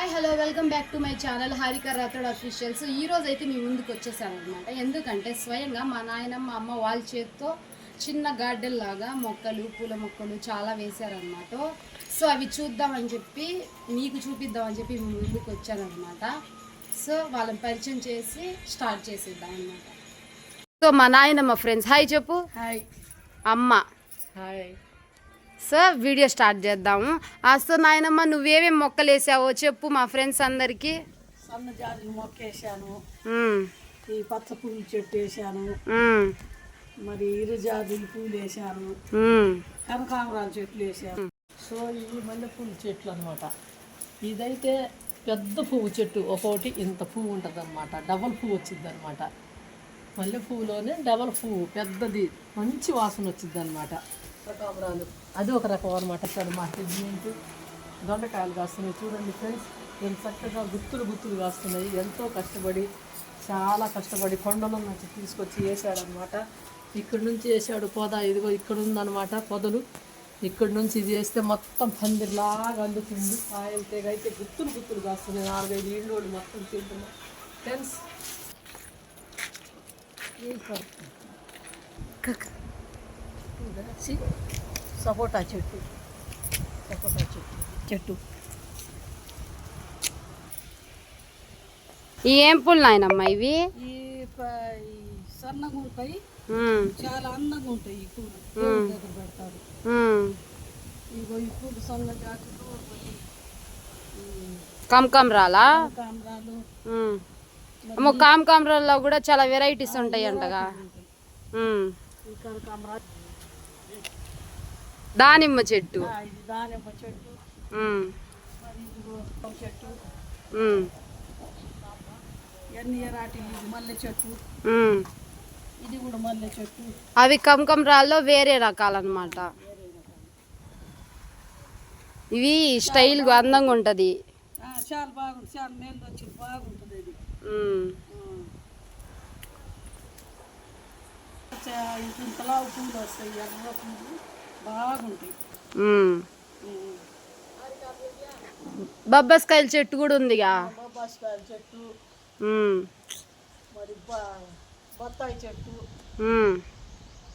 Hi hello welcome back to my channel Harika Rathod official. So ఈ రోజు అయితే మీ ముందుకు వచ్చేసాను అనమాట. ఎందుకంటే స్వయంగా మా నాయనమ్మ అమ్మ వాళ్ళ చేతితో చిన్న గార్డెన్ లాగా మొక్కలు పూల మొక్కలు చాలా వేశారనమాట. సో అవి చూద్దామని చెప్పి మీకు చూపిద్దామని చెప్పి మీ ముందుకు వచ్చానమాట. సో వాళ్ళని పరిచయం చేసి స్టార్ట్ చేసేద్దాం అనమాట. సో మా నాయనమ్మ ఫ్రెండ్స్ హాయ్ చెప్పు. హాయ్ అమ్మ హాయ్. సో వీడియో స్టార్ట్ చేద్దాము. సో నాయనమ్మ నువ్వేమేమి మొక్కలు వేసావో చెప్పు మా ఫ్రెండ్స్ అందరికి. సన్నజాజి మొక్క వేసాను, ఈ పచ్చ పువ్వుల చెట్టు వేసాను, మరి ఇరుజాజి పూలు వేసాను, కనకాంబరాల చెట్లు వేసాను. సో ఇవి మల్లెపూల చెట్లు అనమాట. ఇదైతే పెద్ద పువ్వు చెట్టు, ఒక్కొక్కటి ఇంత పువ్వు ఉంటుంది అనమాట. డబల్ పువ్వు వచ్చింది అనమాట. మల్లె పువ్వులోనే డబల్ పువ్వు పెద్దది, మంచి వాసన వచ్చింది అనమాట. కనకాంబరాలు అది ఒక రకం అనమాట. ఇక్కడ మా సెగ్మెంట్ దొండకాయలు కాస్తున్నాయి చూడండి ఫ్రెండ్స్, ఎంత చక్కగా గుత్తులు గుత్తులు కాస్తున్నాయి. ఎంతో కష్టపడి, చాలా కష్టపడి కొండల నుంచి తీసుకొచ్చి వేసాడనమాట. ఇక్కడి నుంచి వేసాడు పొద, ఇదిగో ఇక్కడ ఉందన్నమాట పొదలు. ఇక్కడి నుంచి ఇది వేస్తే మొత్తం పందిరిలాగా అందుతుంది. కాయలు తెగ అయితే గుత్తులు గుత్తులు కాస్తున్నాయి. 4-5 ఇళ్ళు మొత్తం తింటున్నాం ఫ్రెండ్స్. సపోటా చెట్టు, సపోటా చెట్టు ఏం పూలు నాయనమ్మ ఇవి? ఈ సన్నగా ఉంటాయి, చాలా అందంగా ఉంటాయి. ఈ పూలు దగ్గర పెడతారు. ఇగో ఈ పూలు సన్న జాతులు, కమకమరాలా? కనకాంబరాలు, కమకమరాల్లో కూడా చాలా వెరైటీస్ ఉంటాయి అంటగా. ఈ కనకాంబరాలు, దానిమ్మ చెట్టు, ఇది దానిమ్మ చెట్టు, మరి ఇదిగో చెట్టు, ఎన్ని ఎరాటి మల్లె చెట్టు, ఇది కూడా మల్లె చెట్టు. అవి కమకమరాల్లో వేరే రకాలన్నమాట. ఇవి స్టైల్ అందంగా ఉంటది, చాలా బాగుంటుంది. చాలా మేలు వచ్చి బాగుంటుంది ఇది. ఇంతలా పూలు వస్తాయి, ఎర్ర పూలు బాగుంటాయి. బొబ్బస్కాయల చెట్టు కూడా ఉందిగా. బొబ్బాస్కాయల చెట్టు, మరి బత్తాయి చెట్టు,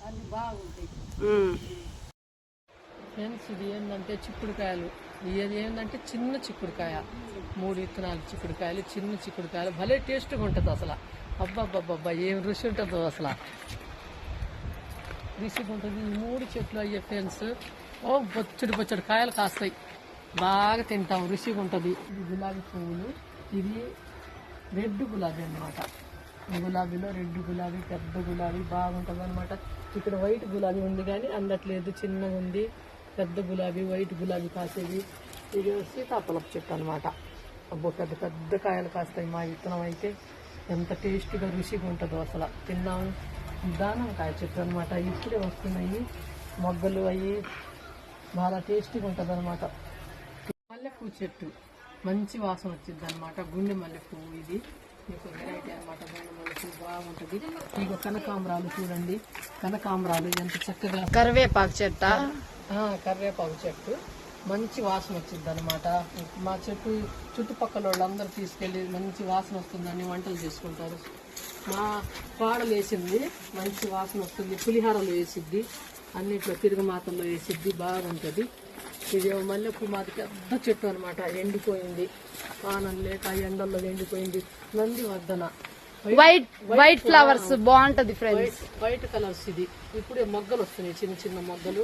అన్ని బాగుంటాయి ఫ్రెండ్స్. ఇది ఏంటంటే చిక్కుడుకాయలు. ఇది ఏంటంటే చిన్న చిక్కుడుకాయ, 3 విత్తనాలు చిక్కుడుకాయలు, చిన్న చిక్కుడుకాయలు. భలే టేస్ట్గా ఉంటుంది అసలు. అబ్బాబ్బాబ్బా ఏం రుచి ఉంటుందో అసలు, రుచిగా ఉంటుంది. ఈ 3 చెట్లు అయ్యే ఫ్రెండ్స్. బొచ్చడి కాయలు కాస్తాయి, బాగా తింటాం, రుచిగా ఉంటుంది. ఇది గులాబీ పువ్వులు, ఇది రెడ్ గులాబీ అనమాట. గులాబీలో రెడ్ గులాబీ, పెద్ద గులాబీ బాగుంటుంది అనమాట. ఇక్కడ వైట్ గులాబీ ఉంది కానీ అందట్లేదు, చిన్నగా ఉంది. పెద్ద గులాబీ, వైట్ గులాబీ కాసేది. ఇది సీతాఫలపు చెట్టు అనమాట. అబ్బో పెద్ద పెద్ద కాయలు కాస్తాయి. మా విత్తనం అయితే ఎంత టేస్ట్గా రుచిగా ఉంటుందో అసలు, తిన్నాము. దానిమ్మకాయ చెట్టు అనమాట. ఇప్పుడే వస్తున్నాయి మొగ్గలు, అవి చాలా టేస్టీగా ఉంటుంది అనమాట. మల్లెపూ చెట్టు మంచి వాసన వచ్చింది అనమాట. గుండె మల్లెపువ్వు ఇది మీకు వెరైటీ అనమాట. గుండె మల్లెపువ్వు బాగుంటుంది. ఇక కనకాంబరాలు చూడండి, కనకాంబరాలు ఎంత చక్కగా. కరివేపాకు చెట్ట, కరివేపాకు చెట్టు మంచి వాసన వచ్చింది అనమాట. మా చెట్టు చుట్టుపక్కల వాళ్ళందరూ తీసుకెళ్ళి మంచి వాసన వస్తుందని వంటలు చేసుకుంటారు. మా పాడలు వేసింది మంచి వాసన వస్తుంది. పులిహారలు వేసిద్ది, అన్నిట్లో తిరుగుమాతల్లో వేసిద్ది, బాగుంటుంది. ఇది మల్లెపూ మాది పెద్ద చెట్టు అనమాట. ఎండిపోయింది, పానం లేక ఎండల్లో ఎండిపోయింది. నంది వర్ధన వైట్ ఫ్లవర్స్ బాగుంటది ఫ్రెండ్స్. White colours. ఇది ఇప్పుడే మొగ్గలు వస్తున్నాయి, చిన్న చిన్న మొగ్గలు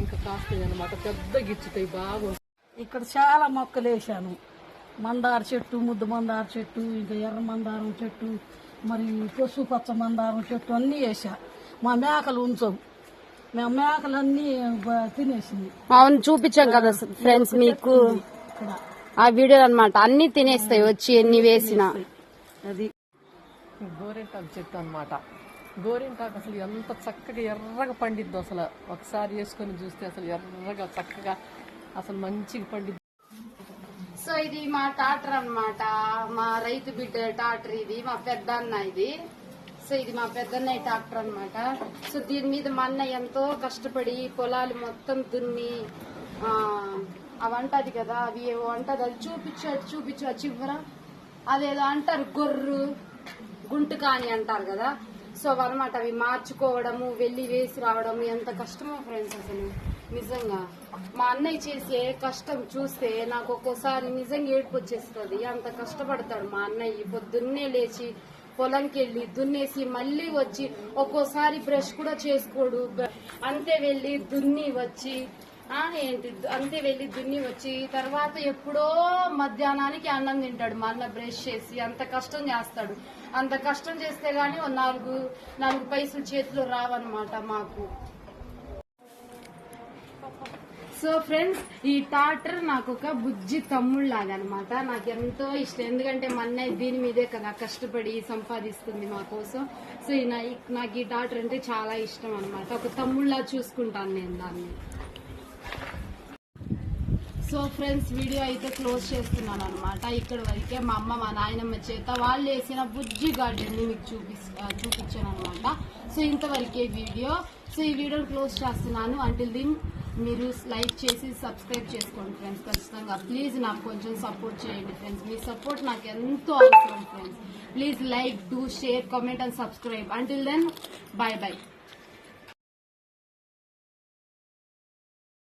ఇంకా కాస్తాయి అనమాట. పెద్ద గిచ్చుతాయి, బాగుంటాయి. ఇక్కడ చాలా మొక్కలు వేసాను. మందార చెట్టు, ముద్దు మందార చెట్టు, ఇంకా ఎర్ర మందారం చెట్టు, మరి పసుపు పచ్చ మందారం చెట్టు అన్నీ వేసా. మా మేకలు ఉంచవు, మేము మేకలన్నీ తినేసింది. అవును చూపించాం కదా ఫ్రెండ్స్ మీకు ఆ వీడియో అనమాట. అన్ని తినేస్తాయి వచ్చి ఎన్ని వేసినా. అది గోరింటాకు చెట్టు అనమాట. గోరింటాకు అసలు ఎంత చక్కగా ఎర్రగా పండిద్దో అసలు. ఒకసారి వేసుకొని చూస్తే అసలు ఎర్రగా చక్కగా అసలు మంచిగా పండిద్ది. సో ఇది మా టాటర్ అనమాట, మా రైతు బిడ్డ టాటర్. ఇది మా పెద్దన్న ఇది. సో ఇది మా పెద్దన్నయ్య ట్రాక్టర్ అనమాట. సో దీని మీద మా అన్నయ్య ఎంతో కష్టపడి పొలాలు మొత్తం దున్ని అవి అంటది కదా, అవి ఏవో అంటది, అది చూపించు చివర అదేదో అంటారు గొర్రు గుంటుకాని అంటారు కదా. సో అనమాట అవి మార్చుకోవడము, వెళ్ళి వేసి రావడము ఎంత కష్టమో ఫ్రెండ్స్. అసలు నిజంగా మా అన్నయ్య చేసే కష్టం చూస్తే నాకు ఒక్కోసారి నిజంగా ఏడుపు వచ్చేస్తుంది. అంత కష్టపడతాడు మా అన్నయ్య. పొద్దున్నే లేచి పొలంకి వెళ్ళి దున్నేసి మళ్ళీ వచ్చి ఒక్కోసారి బ్రష్ కూడా చేసుకోడు, అంతే వెళ్ళి దున్ని వచ్చి అంతే వెళ్ళి దున్ని వచ్చి తర్వాత ఎప్పుడో మధ్యాహ్నానికి అన్నం తింటాడు మా అన్న బ్రష్ చేసి. అంత కష్టం చేస్తాడు. అంత కష్టం చేస్తే గానీ నాలుగు పైసలు చేతిలో రావన్నమాట మాకు. సో ఫ్రెండ్స్, ఈ టాటర్ నాకు ఒక బుజ్జి తమ్ముళ్ళలాగా అనమాట. నాకు ఎంతో ఇష్టం, ఎందుకంటే మా అన్నయ్య దీని మీదే కదా కష్టపడి సంపాదిస్తుంది మా కోసం. సో నాకు ఈ టాటర్ అంటే చాలా ఇష్టం అనమాట. ఒక తమ్ముళ్ళలా చూసుకుంటాను నేను దాన్ని. సో ఫ్రెండ్స్, వీడియో అయితే క్లోజ్ చేస్తున్నాను అనమాట. ఇక్కడ వరకే మా అమ్మ మా నాయనమ్మ చేత వాళ్ళు వేసిన బుజ్జి గార్డెన్ని మీకు చూపించాను అనమాట. సో ఇంతవరకే వీడియో. సో ఈ వీడియోని క్లోజ్ చేస్తున్నాను. అంటిల్ దీన్ మీరు లైక్ చేసి సబ్స్క్రైబ్ చేసుకోండి ఫ్రెండ్స్. ఖచ్చితంగా ప్లీజ్ నాకు కొంచెం సపోర్ట్ చేయండి ఫ్రెండ్స్. మీ సపోర్ట్ నాకు ఎంతో అవసరం friends. Please like, do, share, comment and subscribe. Until then, bye by.